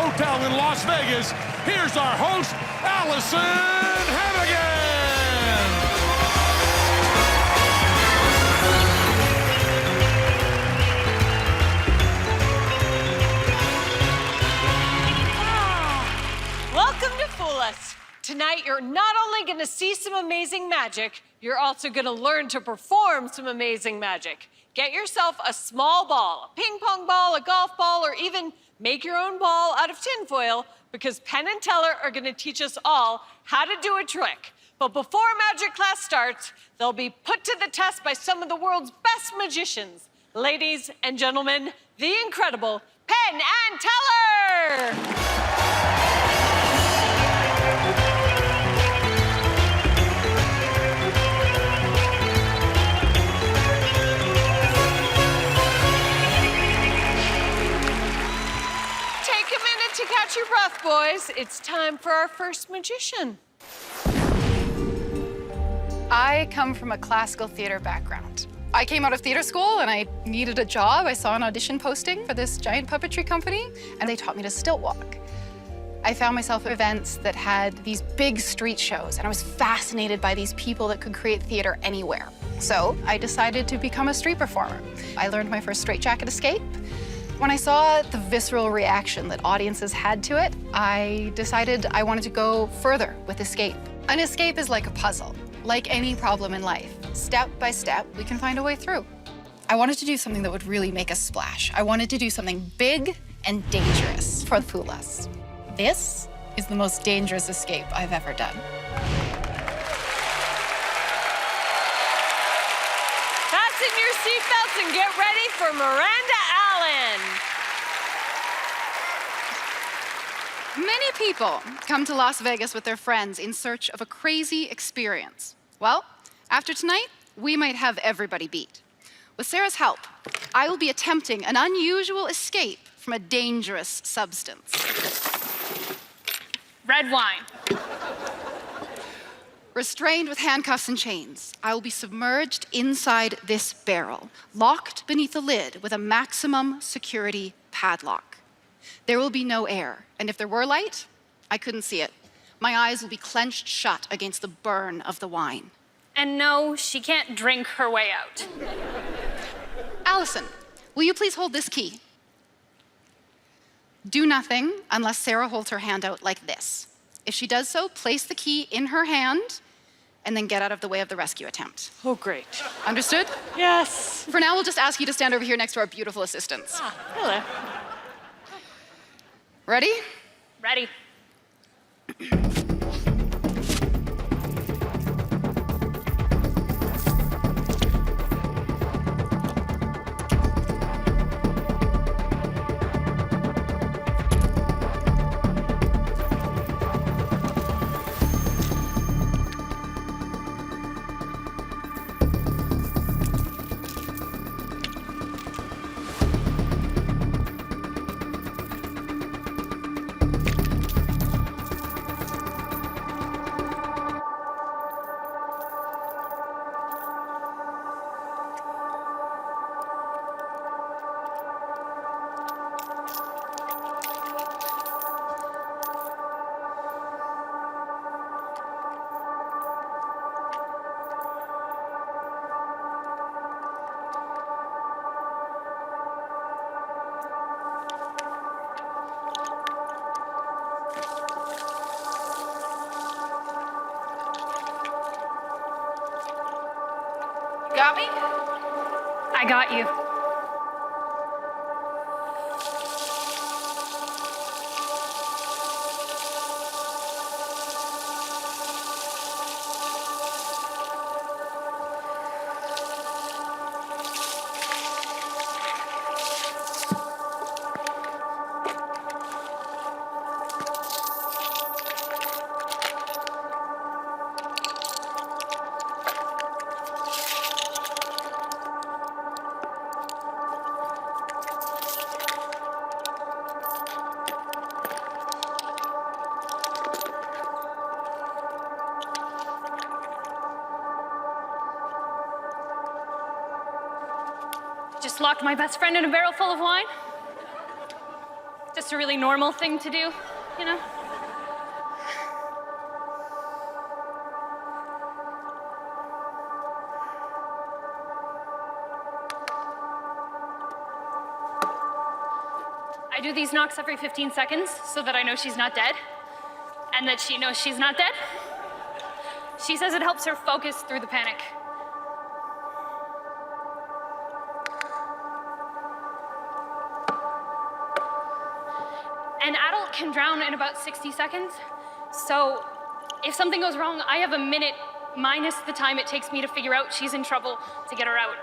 hotel in Las Vegas, here's our host, Allison Hannigan. Welcome to Fool Us. Tonight, you're not only gonna see some amazing magic, you're also gonna learn to perform some amazing magic. Get yourself a small ball, a ping pong ball, a golf ball, or even make your own ball out of tinfoil, because Penn and Teller are gonna teach us all how to do a trick. But before magic class starts, they'll be put to the test by some of the world's best magicians. Ladies and gentlemen, the incredible Penn and Teller! To catch your breath, boys, it's time for our first magician. I come from a classical theater background. I came out of theater school and I needed a job. I saw an audition posting for this giant puppetry company and they taught me to stilt walk. I found myself at events that had these big street shows and I was fascinated by these people that could create theater anywhere. So I decided to become a street performer. I learned my first straitjacket escape. When I saw the visceral reaction that audiences had to it, I decided I wanted to go further with escape. An escape is like a puzzle, like any problem in life. Step by step, we can find a way through. I wanted to do something that would really make a splash. I wanted to do something big and dangerous for Fool Us. This is the most dangerous escape I've ever done. Fasten your seatbelts and get ready for Miranda Allen. Many people come to Las Vegas with their friends in search of a crazy experience. Well, after tonight, we might have everybody beat. With Sarah's help, I will be attempting an unusual escape from a dangerous substance. Red wine. Restrained with handcuffs and chains, I will be submerged inside this barrel, locked beneath the lid with a maximum security padlock. There will be no air, and if there were light, I couldn't see it. My eyes will be clenched shut against the burn of the wine. And no, she can't drink her way out. Allison, will you please hold this key? Do nothing unless Sarah holds her hand out like this. If she does so, place the key in her hand and then get out of the way of the rescue attempt. Oh, great. Understood? Yes. For now, we'll just ask you to stand over here next to our beautiful assistants. Hello. Ready? Ready. Got me? I got you. Just locked my best friend in a barrel full of wine? just a really normal thing to do, you know? I do these knocks every 15 seconds so that I know she's not dead and that she knows she's not dead. She says it helps her focus through the panic. An adult can drown in about 60 seconds. So if something goes wrong, I have a minute minus the time it takes me to figure out she's in trouble to get her out.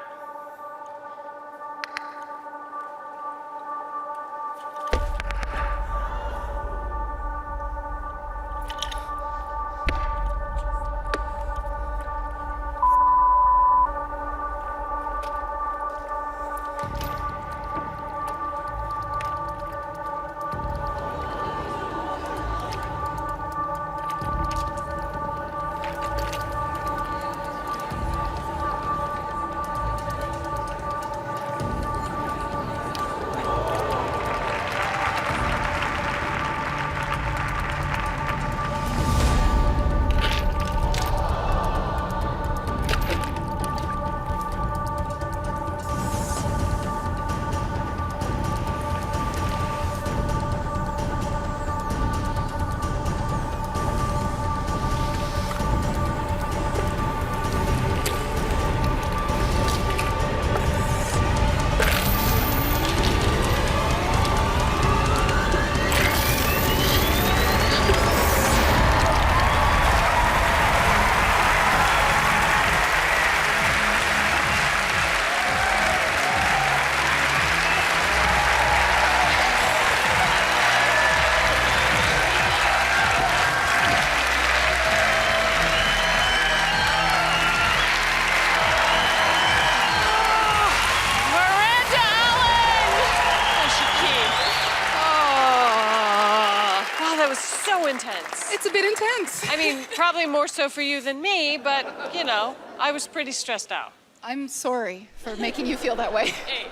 Intense. It's a bit intense. I mean, probably more so for you than me, but, you know, I was pretty stressed out. I'm sorry for making you feel that way. Hey,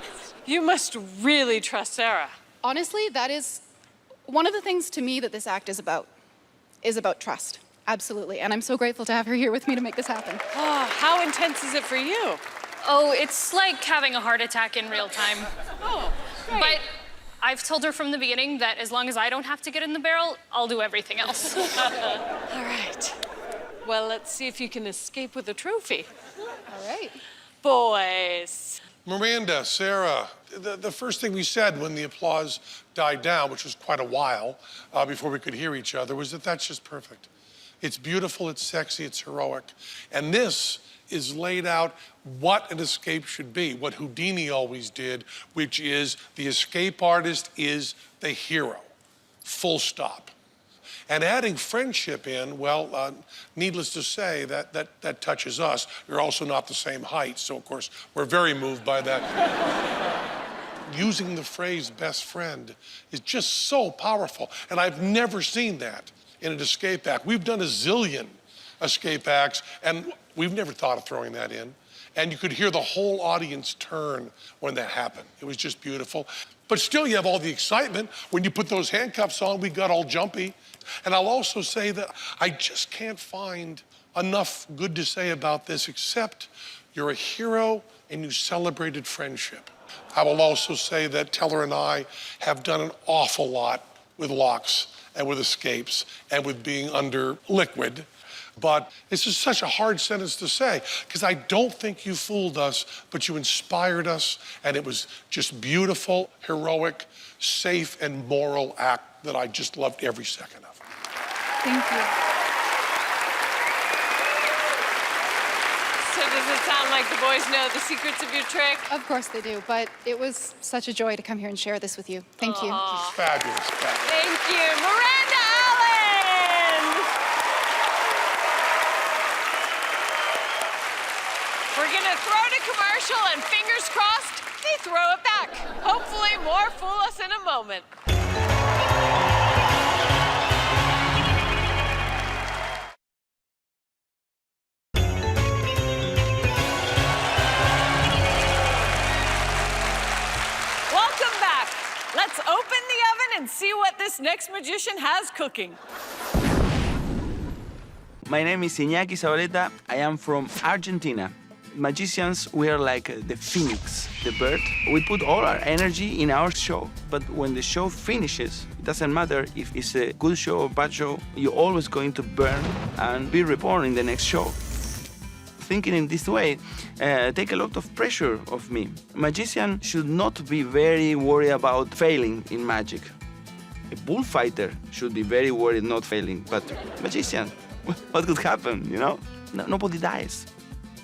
you must really trust Sarah. Honestly, that is one of the things to me that this act is about trust. Absolutely. And I'm so grateful to have her here with me to make this happen. Oh, how intense is it for you? Oh, it's like having a heart attack in real time. Oh, great. But I've told her from the beginning that as long as I don't have to get in the barrel, I'll do everything else. All right. Well, let's see if you can escape with a trophy. All right. Boys. Miranda, Sarah, the first thing we said when the applause died down, which was quite a while before we could hear each other, was that that's just perfect. It's beautiful, it's sexy, it's heroic. And this is laid out what an escape should be, what Houdini always did, which is the escape artist is the hero, full stop. And adding friendship in, well, needless to say, that touches us. You're also not the same height, so of course, we're very moved by that. Using the phrase best friend is just so powerful, and I've never seen that in an escape act. We've done a zillion escape acts, and we've never thought of throwing that in. And you could hear the whole audience turn when that happened. It was just beautiful. But still, you have all the excitement. When you put those handcuffs on, we got all jumpy. And I'll also say that I just can't find enough good to say about this, except you're a hero and you celebrated friendship. I will also say that Teller and I have done an awful lot with locks and with escapes and with being under liquid. But this is such a hard sentence to say, because I don't think you fooled us, but you inspired us, and it was just beautiful, heroic, safe, and moral act that I just loved every second of. Thank you. So does it sound like the boys know the secrets of your trick? Of course they do, but it was such a joy to come here and share this with you. Thank you. It's fabulous, fabulous. Thank you. Miranda Allen! We're gonna throw to commercial and fingers crossed, they throw it back. Hopefully more fool us in a moment. Welcome back. Let's open the oven and see what this next magician has cooking. My name is Iñaki Zabaleta. I am from Argentina. Magicians, we are like the phoenix, the bird. We put all our energy in our show, but when the show finishes, it doesn't matter if it's a good show or bad show, you're always going to burn and be reborn in the next show. Thinking in this way, take a lot of pressure off me. Magician should not be very worried about failing in magic. A bullfighter should be very worried not failing, but magician, what could happen, you know? Nobody dies.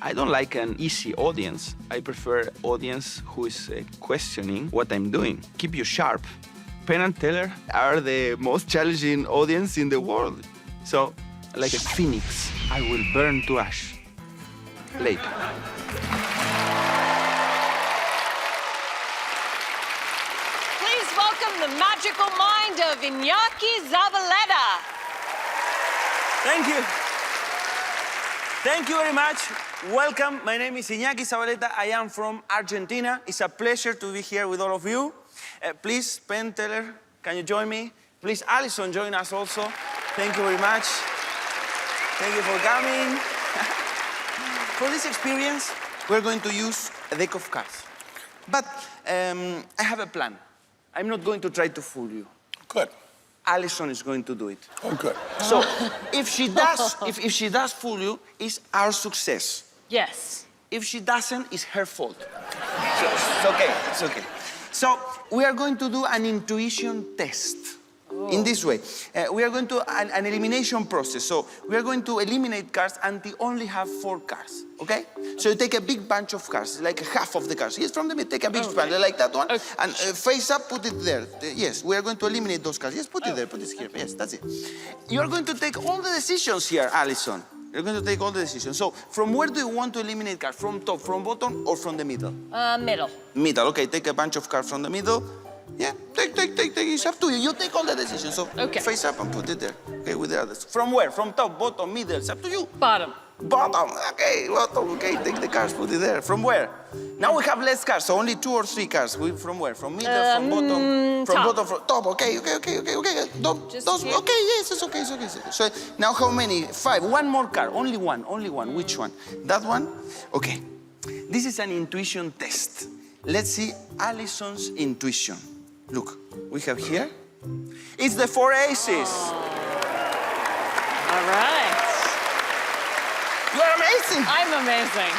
I don't like an easy audience. I prefer audience who is questioning what I'm doing. Keep you sharp. Penn and Teller are the most challenging audience in the world. So, like a phoenix, I will burn to ash. Later. Please welcome the magical mind of Iñaki Zabaleta. Thank you. Thank you very much. Welcome. My name is Iñaki Zabaleta. I am from Argentina. It's a pleasure to be here with all of you. Please, Penn Teller, can you join me? Please, Alison, join us also. Thank you very much. Thank you for coming. For this experience, we're going to use a deck of cards. But I have a plan. I'm not going to try to fool you. Good. Alison is going to do it. Oh, good. So if she does, if she does fool you, it's our success. Yes. If she doesn't, it's her fault. So it's okay. It's okay. So we are going to do an intuition test. In this way, we are going to an elimination process. So we are going to eliminate cards until only have 4 cards. Okay? So you take a big bunch of cards, like half of the cards. Yes, from the middle, take a big bunch like that one, and face up, put it there. Yes, we are going to eliminate those cards. Yes, put it there, put it here. Yes, that's it. You are going to take all the decisions here, Alison. You're going to take all the decisions. So from where do you want to eliminate cards? From top, from bottom, or from the middle? Middle. Middle. Okay, take a bunch of cards from the middle. Yeah, take. It's up to you. You take all the decisions. So face up and put it there. Okay, with the others. From where? From top, bottom, middle. It's up to you. Bottom. Bottom. Okay, bottom. Okay, take the cards, put it there. From where? Now we have less cards, so only 2 or 3 cards. From where? From middle, from bottom, from bottom, from top. Okay. Top, those, okay, yes, it's okay. So now how many? 5. One more card. Only one. Which one? That one? Okay. This is an intuition test. Let's see Alison's intuition. Look, we have here. It's the 4 aces. All right. You're amazing. I'm amazing.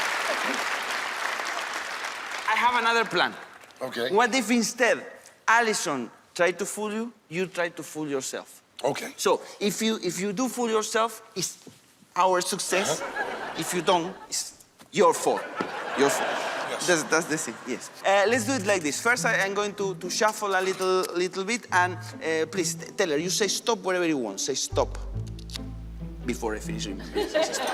I have another plan. Okay. What if instead Alison tried to fool you, you try to fool yourself? Okay. So if you do fool yourself, it's our success. If you don't, it's your fault. Your fault. Yes. That's the thing, yes. Let's do it like this. First, I'm going to shuffle a little bit, and please, Teller, you say stop wherever you want. Say stop before I finish. Say stop.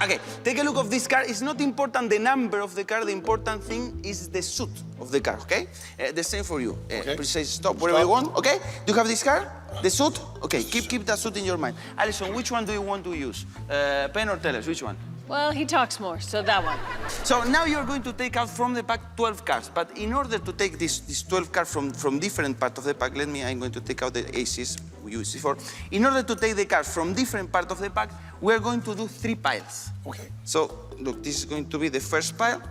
Okay, take a look of this card. It's not important the number of the card. The important thing is the suit of the card, okay? The same for you. Okay. Please say stop wherever you want, okay? Do you have this card? The suit? Okay, keep that suit in your mind. Alison, which one do you want to use? Penn or Teller, which one? Well, he talks more, so that one. So now you're going to take out from the pack 12 cards. But in order to take these 12 cards from different parts of the pack, I'm going to take out the aces we used before. In order to take the cards from different parts of the pack, we're going to do 3 piles. Okay. So look, this is going to be the first pile.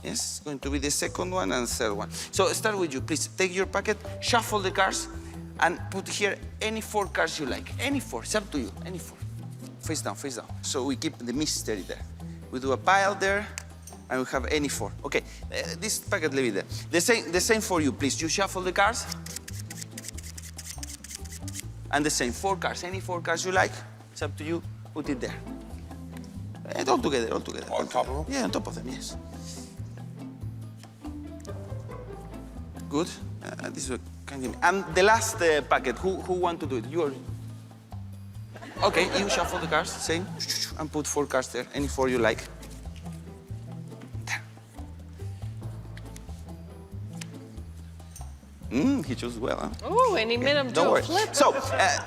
Yes, it's going to be the second one and third one. So start with you, please. Take your packet, shuffle the cards, and put here any 4 cards you like. Any 4, it's up to you, any 4. Face down. So we keep the mystery there. We do a pile there, and we have any 4. Okay, this packet, leave it there. The same for you, please. You shuffle the cards, and the same 4 cards. Any 4 cards you like, it's up to you. Put it there. And all together. On top of them? Yeah, on top of them, yes. Good. This one can give me. And the last packet, who want to do it? You or? Okay, you shuffle the cards, same, and put 4 cards there, any 4 you like. There. He chose well, huh? Ooh, and he made him do Don't a worry. flip. So,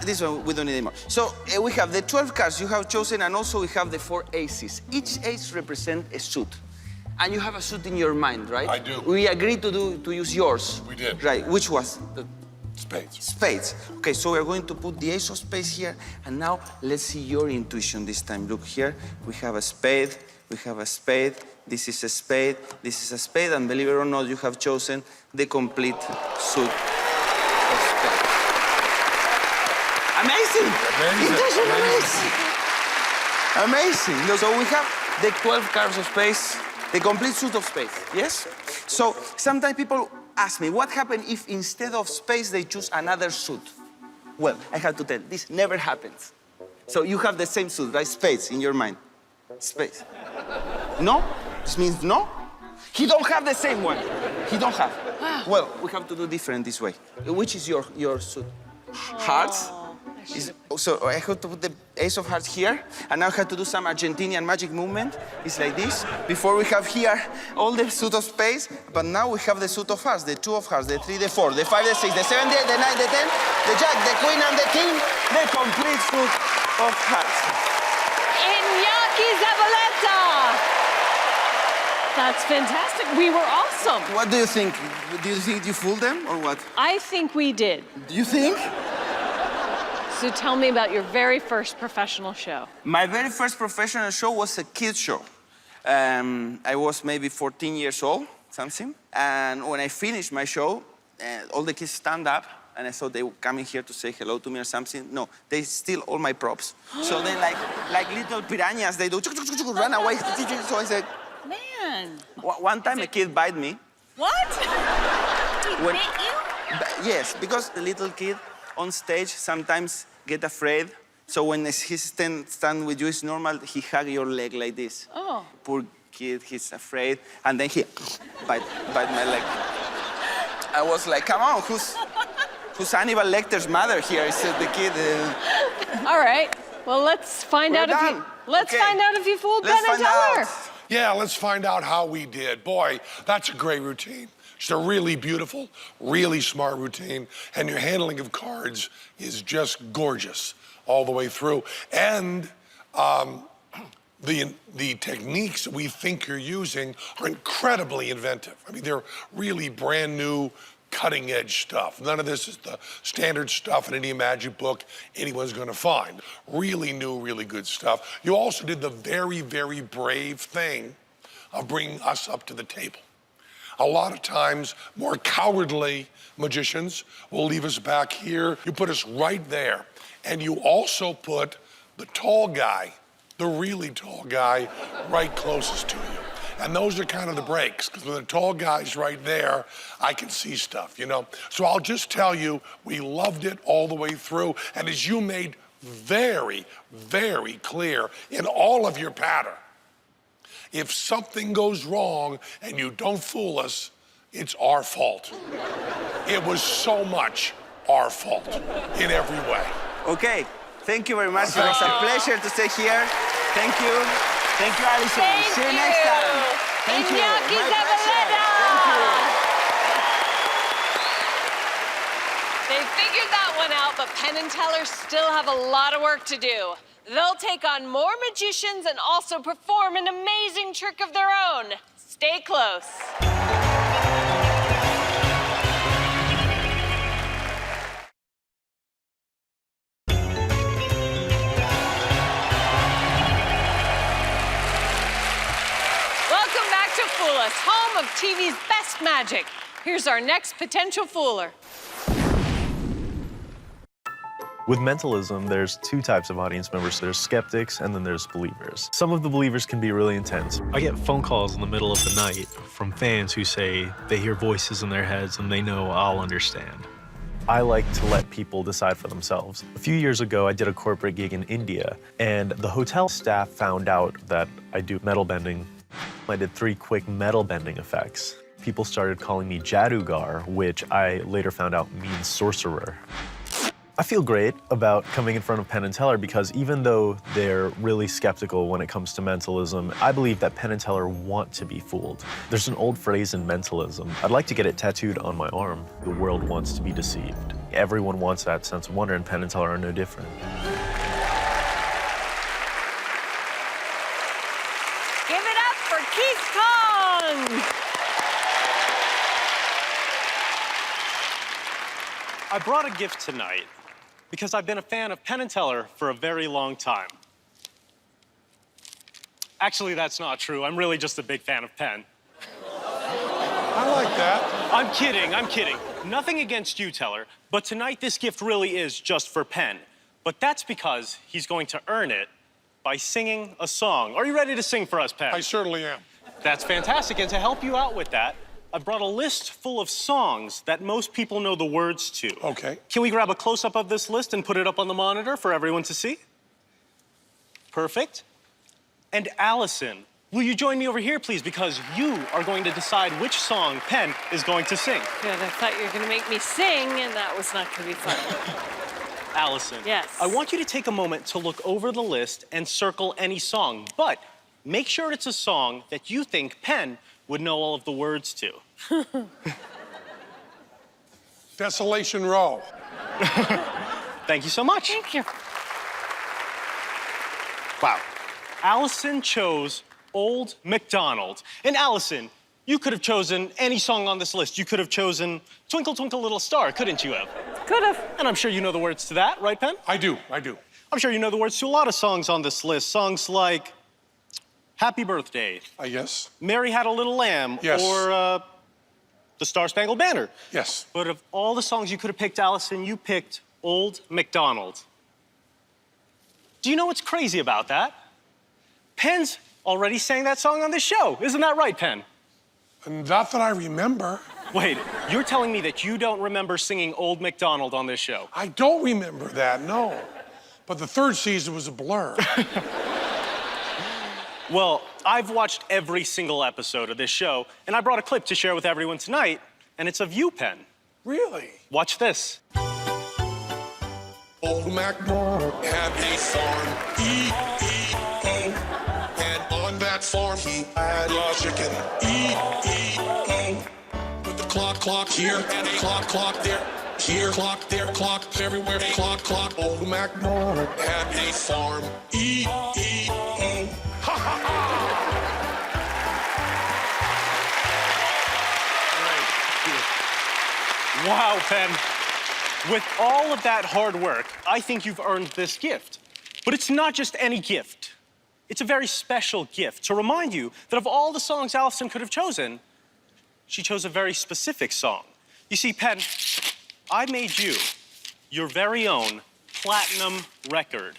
this one, we don't need anymore. So, we have the 12 cards you have chosen, and also we have the 4 aces. Each ace represents a suit. And you have a suit in your mind, right? I do. We agreed to use yours. We did. Right, which was? Spades. Spades. Okay, so we're going to put the ace of spades here, and now let's see your intuition this time. Look here, we have a spade, we have a spade, this is a spade, this is a spade, and believe it or not, you have chosen the complete suit of spades. Amazing! Amazing! Amazing! So we have the 12 cards of spades, the complete suit of spades, yes? So sometimes people ask me, what happens if instead of spades they choose another suit? Well, I have to tell, this never happens. So you have the same suit, right? Spades in your mind. Spades. No? This means no? He don't have the same one. He don't have. Well, we have to do different this way. Which is your suit? Hearts? So I have to put the ace of hearts here, and now I have to do some Argentinian magic movement. It's like this. Before we have here all the suit of spades, but now we have the suit of hearts, the 2 of hearts, the 3, the 4, the 5, the 6, the 7, the 8, the 9, the 10, the jack, the queen, and the king, the complete suit of hearts. Iñaki Zabaleta! That's fantastic. We were awesome. What do you think? Do you think you fooled them, or what? I think we did. Do you think? So tell me about your very first professional show. My very first professional show was a kids show. I was maybe 14 years old, something. And when I finished my show, all the kids stand up, and I thought they were coming here to say hello to me or something. No, they steal all my props. So they like little piranhas, they do run away. So I said, Man. One time a kid bite me. What? He When- bit you? Yes, because the little kid on stage sometimes get afraid. So when he stand with you, it's normal, he hug your leg like this. Oh. Poor kid, he's afraid. And then he bite my leg. I was like, come on, who's Hannibal Lecter's mother here? I said, the kid. All right. Well, let's find We're out if you done. let's Okay. find out if you fooled Let's Penn and find Teller. out. Yeah, let's find out how we did. Boy, that's a great routine. It's a really beautiful, really smart routine, and your handling of cards is just gorgeous all the way through. And the techniques we think you're using are incredibly inventive. I mean, they're really brand new, cutting edge stuff. None of this is the standard stuff in any magic book anyone's gonna find. Really new, really good stuff. You also did the very, very brave thing of bringing us up to the table. A lot of times, more cowardly magicians will leave us back here. You put us right there. And you also put the tall guy, the really tall guy, right closest to you. And those are kind of the breaks, because when the tall guy's right there, I can see stuff, you know? So I'll just tell you, we loved it all the way through. And as you made very, very clear in all of your pattern, if something goes wrong and you don't fool us, it's our fault. It was so much our fault in every way. Okay, thank you very much. It was a pleasure to stay here. Thank you. Thank you, Alison. Thank See you you. next time. Thank you. Iñaki My Zabaleta. pleasure. Thank you. They figured that one out, but Penn and Teller still have a lot of work to do. They'll take on more magicians and also perform an amazing trick of their own. Stay close. Welcome back to Fool Us, home of TV's best magic. Here's our next potential fooler. With mentalism, there's two types of audience members. There's skeptics and then there's believers. Some of the believers can be really intense. I get phone calls in the middle of the night from fans who say they hear voices in their heads and they know I'll understand. I like to let people decide for themselves. A few years ago, I did a corporate gig in India, and the hotel staff found out that I do metal bending. I did 3 quick metal bending effects. People started calling me Jadugar, which I later found out means sorcerer. I feel great about coming in front of Penn and Teller because even though they're really skeptical when it comes to mentalism, I believe that Penn and Teller want to be fooled. There's an old phrase in mentalism. I'd like to get it tattooed on my arm. The world wants to be deceived. Everyone wants that sense of wonder, and Penn and Teller are no different. Give it up for Keith Kong. I brought a gift tonight because I've been a fan of Penn and Teller for a very long time. Actually, that's not true. I'm really just a big fan of Penn. I like that. I'm kidding, I'm kidding. Nothing against you, Teller, but tonight this gift really is just for Penn. But that's because he's going to earn it by singing a song. Are you ready to sing for us, Penn? I certainly am. That's fantastic, and to help you out with that, I've brought a list full of songs that most people know the words to. Okay. Can we grab a close-up of this list and put it up on the monitor for everyone to see? Perfect. And Allison, will you join me over here, please? Because you are going to decide which song Penn is going to sing. Good, I thought you were gonna make me sing, and that was not gonna be fun. Allison. Yes. I want you to take a moment to look over the list and circle any song, but make sure it's a song that you think Penn would know all of the words to. Desolation Row. Thank you so much. Thank you. Wow. Allison chose Old MacDonald. And Allison, you could have chosen any song on this list. You could have chosen Twinkle, Twinkle, Little Star, couldn't you have? Could have. And I'm sure you know the words to that, right, Penn? I do. I'm sure you know the words to a lot of songs on this list. Songs like Happy Birthday, Yes. Mary Had a Little Lamb, Yes. or The Star-Spangled Banner. Yes. But of all the songs you could have picked, Allison, you picked Old MacDonald. Do you know what's crazy about that? Penn's already sang that song on this show. Isn't that right, Penn? Not that I remember. Wait, you're telling me that you don't remember singing Old MacDonald on this show? I don't remember that, no. But the third season was a blur. Well, I've watched every single episode of this show, and I brought a clip to share with everyone tonight, and it's of you, Penn. Really? Watch this. Old MacDonald had a farm, E-E-O. And on that farm he had a chicken, E-E-O. With the clock here, and a clock there. Here, clock there, clock everywhere, clock. Old MacDonald had a farm, E-E-O. Ha ha ha! Wow, Penn. With all of that hard work, I think you've earned this gift. But it's not just any gift. It's a very special gift to remind you that of all the songs Allison could have chosen, she chose a very specific song. You see, Penn, I made you your very own platinum record.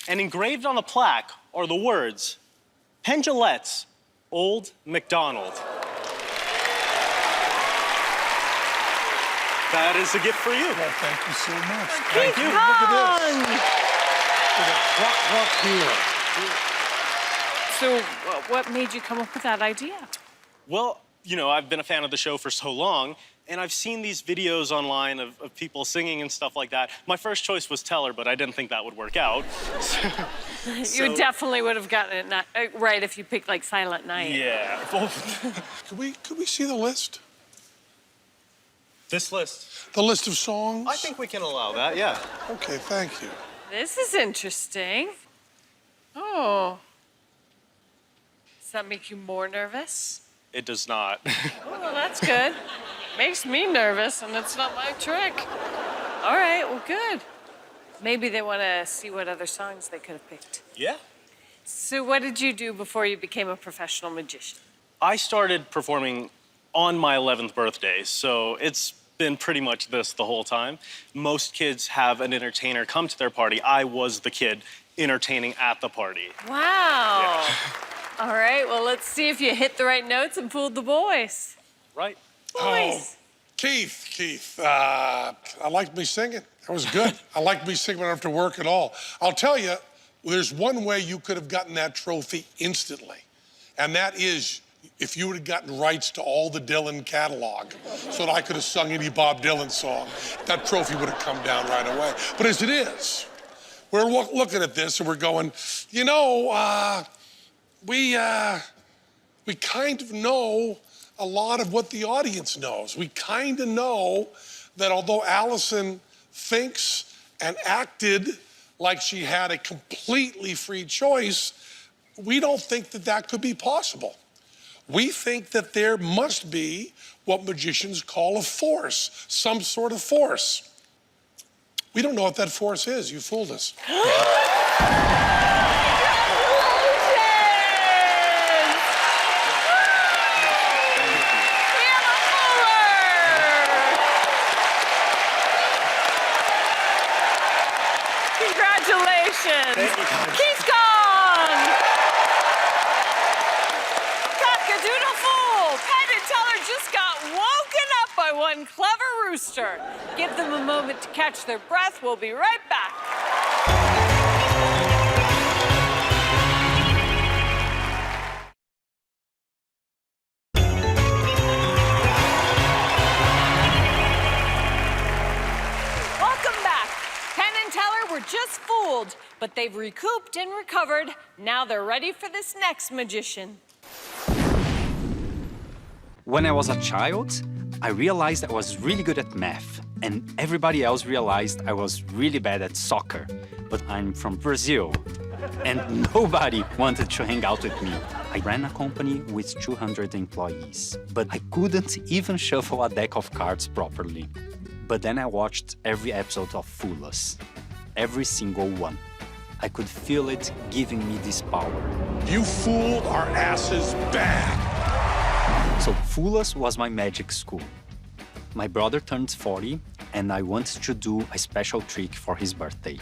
And engraved on the plaque are the words, Penn Jillette's Old MacDonald. That is a gift for you. Well, thank you so much. Thank you. Look at this. With a clock here. So, what made you come up with that idea? Well, you know, I've been a fan of the show for so long, and I've seen these videos online of people singing and stuff like that. My first choice was Teller, but I didn't think that would work out. You definitely would have gotten it right if you picked like Silent Night. Yeah. Could we see the list? This list. The list of songs? I think we can allow that, yeah. Okay, thank you. This is interesting. Oh. Does that make you more nervous? It does not. Oh, well, that's good. Makes me nervous, and it's not my trick. All right, well, good. Maybe they want to see what other songs they could have picked. Yeah. So what did you do before you became a professional magician? I started performing on my 11th birthday, so it's been pretty much this the whole time. Most kids have an entertainer come to their party. I was the kid entertaining at the party. Wow. Yeah. All right, well, let's see if you hit the right notes and fooled the boys. Right. Boys. Keith, I liked me singing. That was good. I liked me singing. I don't have to work at all. I'll tell you, there's one way you could have gotten that trophy instantly, and that is if you would have gotten rights to all the Dylan catalog so that I could have sung any Bob Dylan song. That trophy would have come down right away. But as it is, we're looking at this and we're going, you know, we kind of know a lot of what the audience knows. We kind of know that although Allison thinks and acted like she had a completely free choice, we don't think that that could be possible. We think that there must be what magicians call a force, some sort of force. We don't know what that force is. You fooled us. Congratulations! He's gone! Cock-a-doodle-fool! Penn and Teller just got woken up by one clever rooster. Give them a moment to catch their breath. We'll be right back. Welcome back. Penn and Teller were just fooled, but they've recouped and recovered. Now they're ready for this next magician. When I was a child, I realized I was really good at math, and everybody else realized I was really bad at soccer. But I'm from Brazil, and nobody wanted to hang out with me. I ran a company with 200 employees, but I couldn't even shuffle a deck of cards properly. But then I watched every episode of Fool Us, every single one. I could feel it giving me this power. You fooled our asses bad. So Fool Us was my magic school. My brother turned 40, and I wanted to do a special trick for his birthday.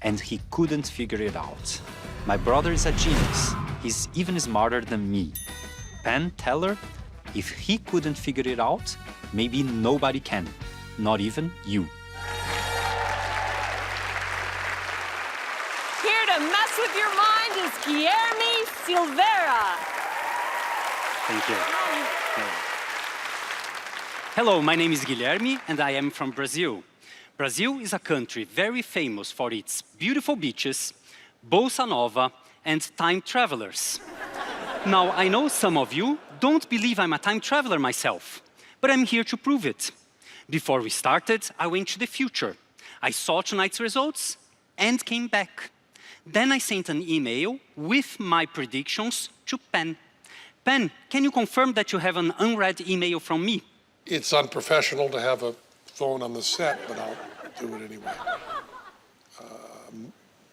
And he couldn't figure it out. My brother is a genius. He's even smarter than me. Penn Teller, if he couldn't figure it out, maybe nobody can, not even you. Here to mess with your mind is Guilherme Silveira. Thank you. Hello, my name is Guilherme, and I am from Brazil. Brazil is a country very famous for its beautiful beaches, bossa nova, and time travelers. Now, I know some of you don't believe I'm a time traveler myself, but I'm here to prove it. Before we started, I went to the future. I saw tonight's results and came back. Then I sent an email with my predictions to Penn. Penn, can you confirm that you have an unread email from me? It's unprofessional to have a phone on the set, but I'll do it anyway.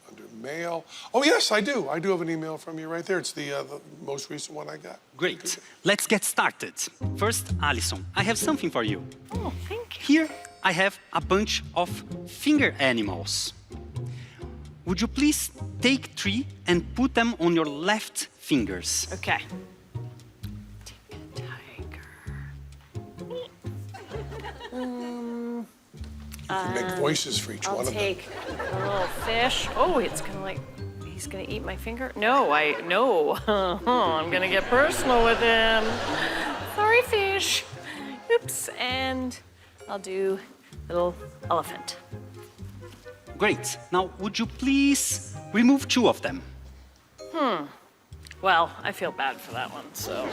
Under mail. Oh, yes, I do. I do have an email from you right there. It's the most recent one I got. Great. Let's get started. First, Alison, I have something for you. Oh, thank you. Here, I have a bunch of finger animals. Would you please take 3 and put them on your left fingers? Okay. Tiger. You can make voices for each I'll one of them. take a little fish. Oh, it's gonna he's gonna eat my finger. No, I'm gonna get personal with him. Sorry, fish. Oops, and I'll do little elephant. Great. Now, would you please remove 2 of them? Well, I feel bad for that one, so.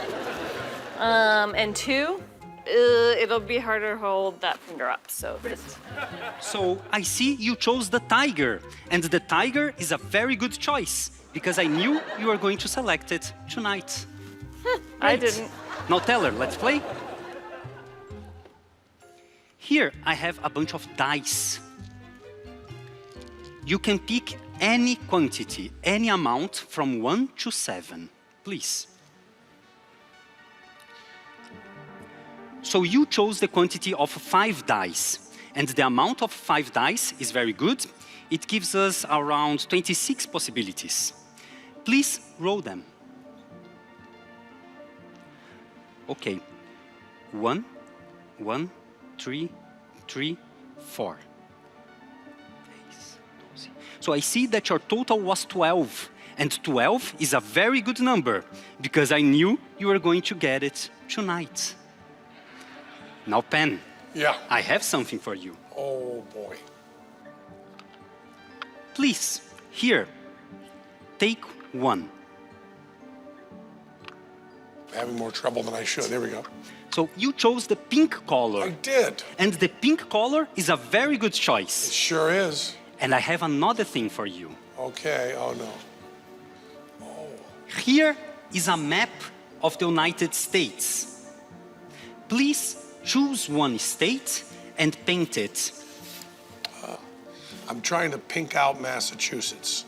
And 2, it'll be harder to hold that finger up, so this. So, I see you chose the tiger. And the tiger is a very good choice, because I knew you were going to select it tonight. I Great. didn't. Now, Teller, let's play. Here, I have a bunch of dice. You can pick any quantity, any amount from 1 to 7, please. So you chose the quantity of 5 dice, and the amount of 5 dice is very good. It gives us around 26 possibilities. Please roll them. Okay. 1, 1, 3, 3, 4. So I see that your total was 12, and 12 is a very good number, because I knew you were going to get it tonight. Now, Penn. Yeah. I have something for you. Oh, boy. Please, here, take 1. I'm having more trouble than I should. There we go. So you chose the pink color. I did. And the pink color is a very good It choice. sure is. And I have another thing for you. Okay. Oh, no. Here is a map of the United States. Please choose one state and paint it. I'm trying to pink out Massachusetts,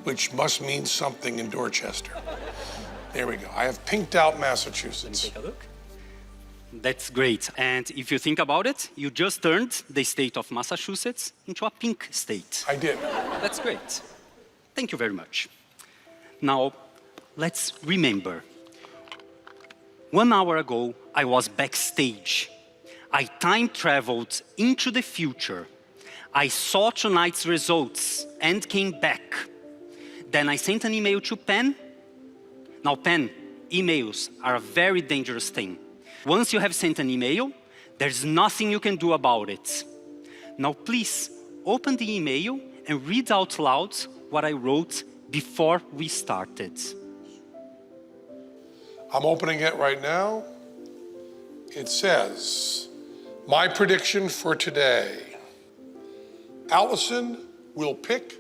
which must mean something in Dorchester. There we go. I have pinked out Massachusetts. Take a look. That's great. And if you think about it, you just turned the state of Massachusetts into a pink state. I did. That's great. Thank you very much. Now, let's remember. 1 hour ago, I was backstage. I time traveled into the future. I saw tonight's results and came back. Then I sent an email to Penn. Now, Penn, emails are a very dangerous thing. Once you have sent an email, there's nothing you can do about it. Now, please, open the email and read out loud what I wrote before we started. I'm opening it right now. It says, my prediction for today. Allison will pick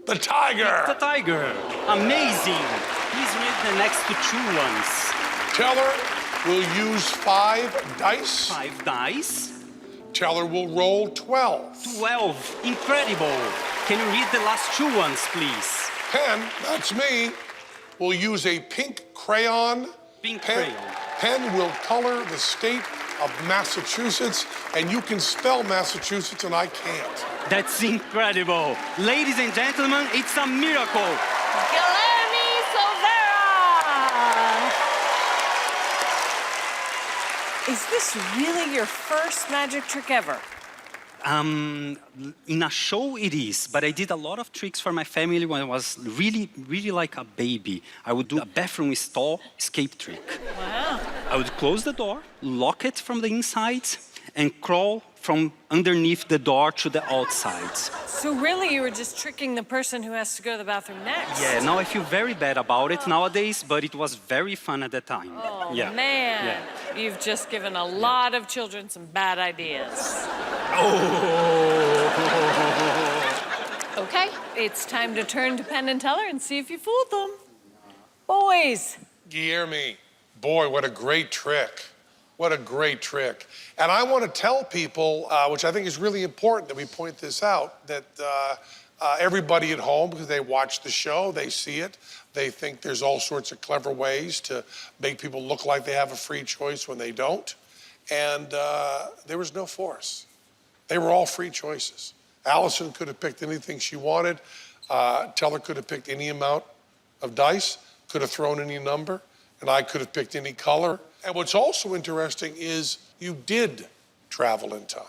the tiger. The tiger. Amazing. Please read the next 2 ones. Teller will use 5 dice. 5 dice. Teller will roll 12. 12. Incredible. Can you read the last 2 ones, please? Penn, that's me, will use a pink crayon. Pink Penn, crayon. Penn will color the state of Massachusetts, and you can spell Massachusetts and I can't. That's incredible. Ladies and gentlemen, it's a miracle. Guilherme Silveira! Is this really your first magic trick ever? In a show it is, but I did a lot of tricks for my family when I was really like a baby. I would do a bathroom stall escape trick. Wow. I would close the door, lock it from the inside, and crawl from underneath the door to the outside. So really you were just tricking the person who has to go to the bathroom next? Yeah, now I feel very bad about it nowadays, but it was very fun at the time. Oh, yeah. man. Yeah. You've just given a lot of children some bad ideas. Oh! Okay, it's time to turn to Penn and Teller and see if you fooled them. Boys. Guilherme, boy, what a great trick. What a great trick. And I want to tell people, which I think is really important that we point this out, that everybody at home, because they watch the show, they see it, they think there's all sorts of clever ways to make people look like they have a free choice when they don't. And there was no force. They were all free choices. Allison could have picked anything she wanted. Teller could have picked any amount of dice, could have thrown any number, and I could have picked any color. And what's also interesting is you did travel in time.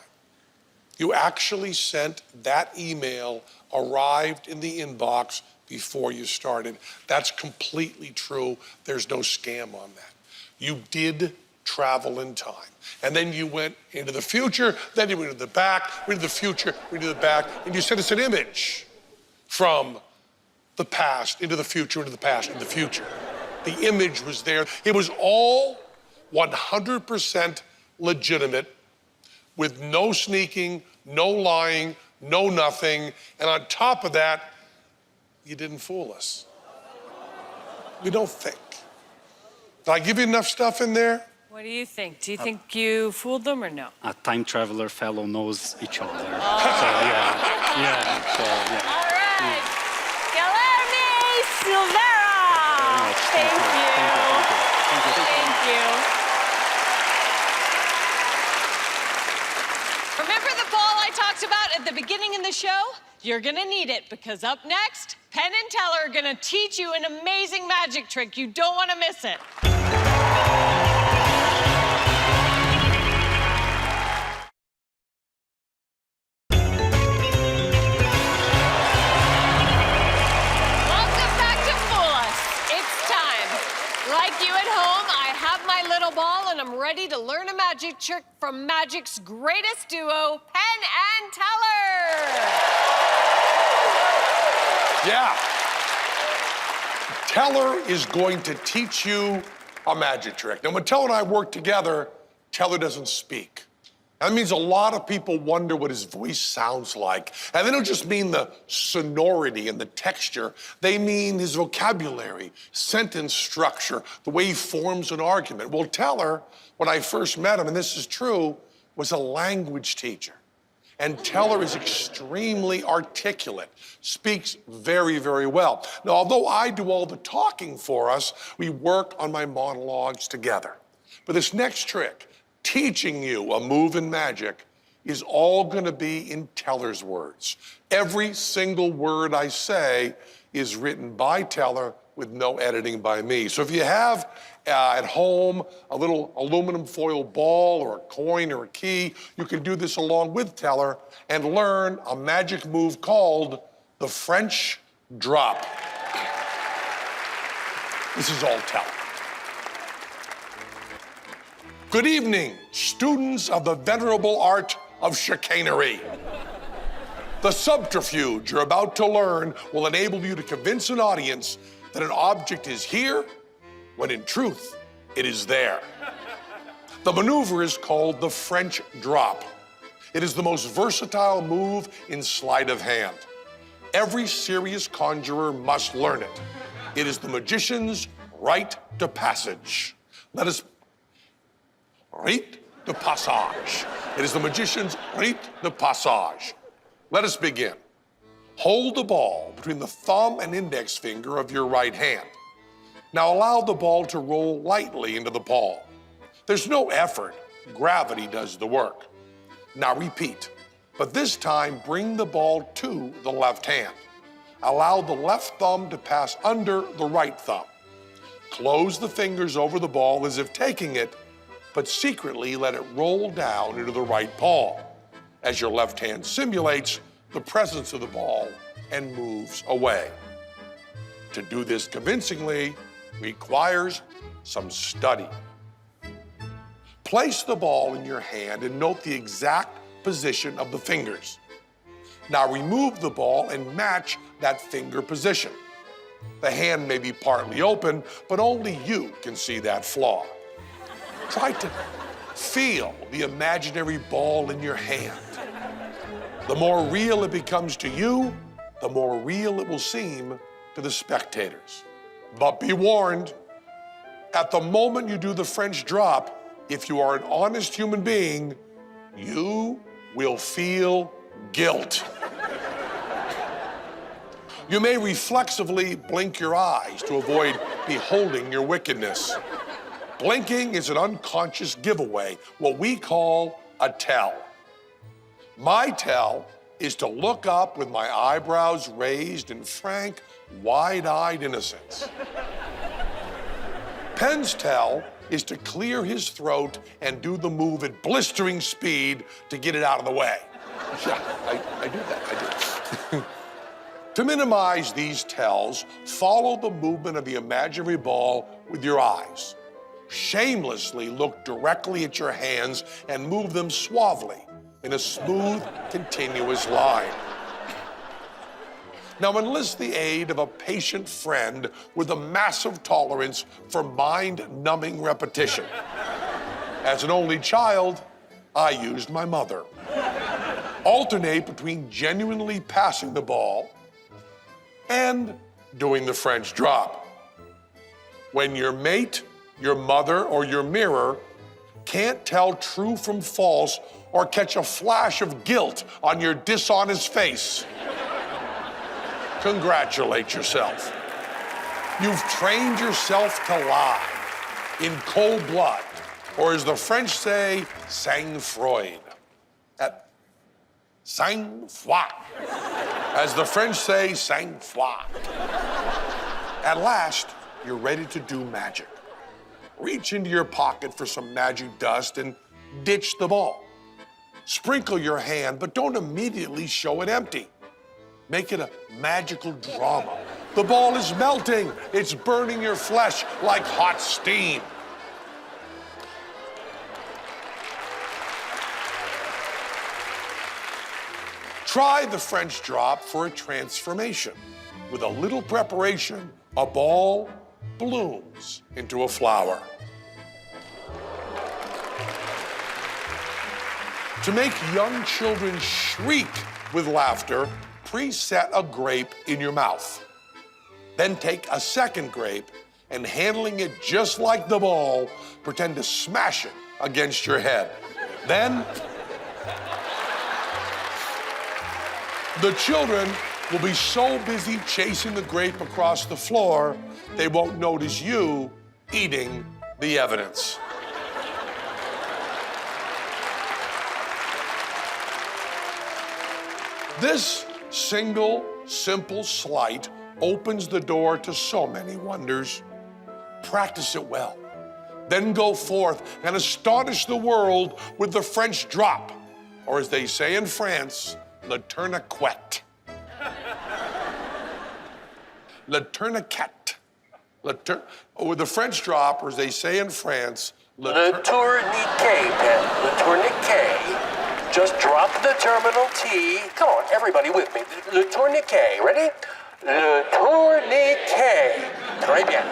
You actually sent that email, arrived in the inbox before you started. That's completely true. There's no scam on that. You did travel in time. And then you went into the future, then you went to the back, went to the future, went to the back, and you sent us an image from the past into the future, into the past, into the future. The image was there. It was all 100% legitimate, with no sneaking, no lying, no nothing. And on top of that, you didn't fool us. We don't think. Did I give you enough stuff in there? What do you think? Do you think you fooled them or no? A time traveler fellow knows each other. Oh. So, yeah. All right. Guilherme Silveira! Thank you. Thank you. Remember the ball I talked about at the beginning of the show? You're gonna need it, because up next, Penn and Teller are gonna teach you an amazing magic trick. You don't wanna miss it. Welcome back to Fool Us. It's time. Like you at home, I have my little ball and I'm ready to learn a magic trick from Magic's greatest duo, Penn and Teller. Yeah. Teller is going to teach you a magic trick. Now, when Teller and I work together, Teller doesn't speak. That means a lot of people wonder what his voice sounds like. And they don't just mean the sonority and the texture. They mean his vocabulary, sentence structure, the way he forms an argument. Well, Teller, when I first met him, and this is true, was a language teacher. And Teller is extremely articulate, speaks very, very well. Now, although I do all the talking for us, we work on my monologues together. But this next trick, teaching you a move in magic, is all gonna be in Teller's words. Every single word I say is written by Teller with no editing by me. So if you have at home a little aluminum foil ball or a coin or a key, you can do this along with Teller and learn a magic move called the French drop. This is all Teller. Good evening, students of the venerable art of chicanery. The subterfuge you're about to learn will enable you to convince an audience that an object is here when in truth it is there. The maneuver is called the French drop. It is the most versatile move in sleight of hand. Every serious conjurer must learn it. It is the magician's rite de passage. Rite de passage. It is the magician's rite de passage. Let us begin. Hold the ball between the thumb and index finger of your right hand. Now allow the ball to roll lightly into the palm. There's no effort. Gravity does the work. Now repeat, but this time bring the ball to the left hand. Allow the left thumb to pass under the right thumb. Close the fingers over the ball as if taking it, but secretly let it roll down into the right palm as your left hand simulates the presence of the ball and moves away. To do this convincingly requires some study. Place the ball in your hand and note the exact position of the fingers. Now remove the ball and match that finger position. The hand may be partly open, but only you can see that flaw. Try to feel the imaginary ball in your hand. The more real it becomes to you, the more real it will seem to the spectators. But be warned, at the moment you do the French drop, if you are an honest human being, you will feel guilt. You may reflexively blink your eyes to avoid beholding your wickedness. Blinking is an unconscious giveaway, what we call a tell. My tell is to look up with my eyebrows raised in frank, wide-eyed innocence. Penn's tell is to clear his throat and do the move at blistering speed to get it out of the way. Yeah, I do that, I do. To minimize these tells, follow the movement of the imaginary ball with your eyes. Shamelessly look directly at your hands and move them suavely in a smooth, continuous line. Now enlist the aid of a patient friend with a massive tolerance for mind-numbing repetition. As an only child, I used my mother. Alternate between genuinely passing the ball and doing the French drop. When your mate, your mother, or your mirror can't tell true from false or catch a flash of guilt on your dishonest face, congratulate yourself. You've trained yourself to lie in cold blood, or as the French say, sang-froid. Sang-froid. As the French say, sang-froid. At last, you're ready to do magic. Reach into your pocket for some magic dust and ditch the ball. Sprinkle your hand, but don't immediately show it empty. Make it a magical drama. The ball is melting. It's burning your flesh like hot steam. Try the French drop for a transformation. With a little preparation, a ball blooms into a flower. To make young children shriek with laughter, preset a grape in your mouth. Then take a second grape and, handling it just like the ball, pretend to smash it against your head. Then The children will be so busy chasing the grape across the floor, they won't notice you eating the evidence. This single, simple sleight opens the door to so many wonders. Practice it well. Then go forth and astonish the world with the French drop, or as they say in France, le tourniquet. Le tourniquet. With the French drop, or as they say in France, le tourniquet, Penn. Le tourniquet. Just drop the terminal T. Come on, everybody with me. Le tourniquet. Ready? Le tourniquet. Très bien.